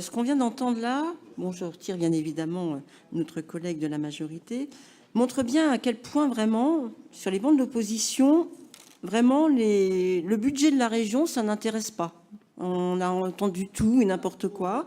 Ce qu'on vient d'entendre là, bon, je retire bien évidemment notre collègue de la majorité, montre bien à quel point vraiment, sur les bancs de l'opposition, vraiment le budget de la région, ça n'intéresse pas. On a entendu tout et n'importe quoi.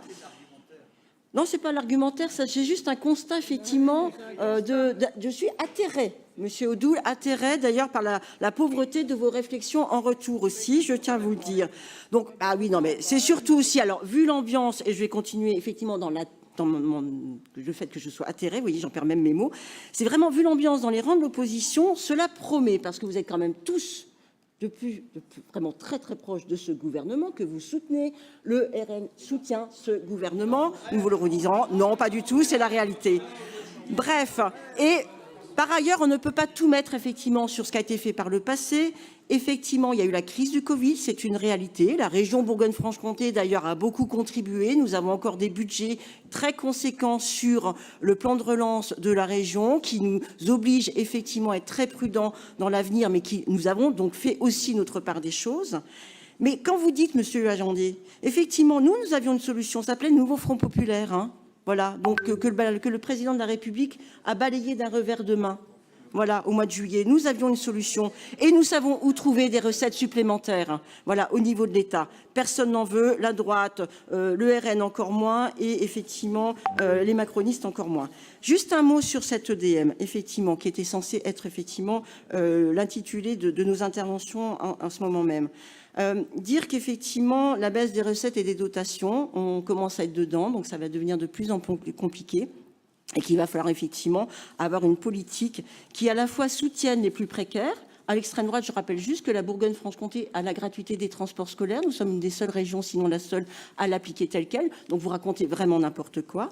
Non, c'est pas l'argumentaire, c'est juste un constat, effectivement, je suis atterrée, Monsieur Odoul, atterré d'ailleurs par la pauvreté de vos réflexions en retour aussi, je tiens à vous le dire. Donc, ah oui, non, mais c'est surtout aussi, alors, vu l'ambiance, et je vais continuer effectivement dans le fait que je sois atterré, vous voyez, j'en perds même mes mots, c'est vraiment vu l'ambiance dans les rangs de l'opposition, cela promet, parce que vous êtes quand même tous depuis vraiment très très proche de ce gouvernement que vous soutenez. Le RN soutient ce gouvernement. Nous vous le redisons, non, pas du tout, c'est la réalité. Bref, et par ailleurs, on ne peut pas tout mettre effectivement sur ce qui a été fait par le passé. Effectivement, il y a eu la crise du Covid, c'est une réalité. La région Bourgogne-Franche-Comté, d'ailleurs, a beaucoup contribué. Nous avons encore des budgets très conséquents sur le plan de relance de la région qui nous oblige effectivement à être très prudents dans l'avenir, mais qui nous avons donc fait aussi notre part des choses. Mais quand vous dites, monsieur Agendier, effectivement, nous avions une solution, ça s'appelait le Nouveau Front Populaire. Hein. Voilà, donc que le président de la République a balayé d'un revers de main. Voilà, au mois de juillet, nous avions une solution et nous savons où trouver des recettes supplémentaires. Voilà, au niveau de l'État. Personne n'en veut, la droite, le RN encore moins et effectivement les macronistes encore moins. Juste un mot sur cette EDM, effectivement, qui était censé être effectivement l'intitulé de nos interventions en ce moment même. Dire qu'effectivement la baisse des recettes et des dotations, on commence à être dedans, donc ça va devenir de plus en plus compliqué. Et qu'il va falloir effectivement avoir une politique qui à la fois soutienne les plus précaires. À l'extrême droite, je rappelle juste que la Bourgogne-Franche-Comté a la gratuité des transports scolaires. Nous sommes une des seules régions, sinon la seule, à l'appliquer telle quelle. Donc vous racontez vraiment n'importe quoi.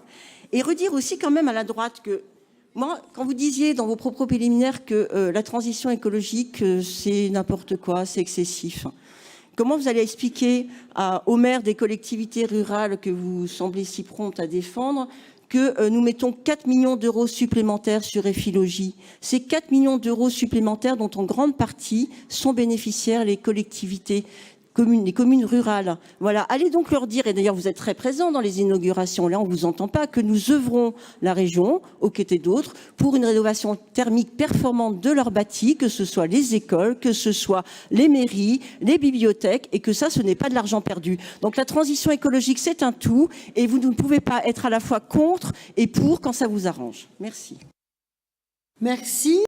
Et redire aussi quand même à la droite que, moi, quand vous disiez dans vos propos préliminaires que la transition écologique, c'est n'importe quoi, c'est excessif. Comment vous allez expliquer aux maires des collectivités rurales que vous semblez si promptes à défendre que nous mettons 4 millions d'euros supplémentaires sur Effilogie. Ces 4 millions d'euros supplémentaires dont en grande partie sont bénéficiaires les collectivités communes, les communes rurales. Voilà, allez donc leur dire, et d'ailleurs vous êtes très présents dans les inaugurations, là on ne vous entend pas, que nous œuvrons la région, aux côtés d'autres, pour une rénovation thermique performante de leur bâti, que ce soit les écoles, que ce soit les mairies, les bibliothèques, et que ça, ce n'est pas de l'argent perdu. Donc la transition écologique, c'est un tout, et vous ne pouvez pas être à la fois contre et pour quand ça vous arrange. Merci. Merci.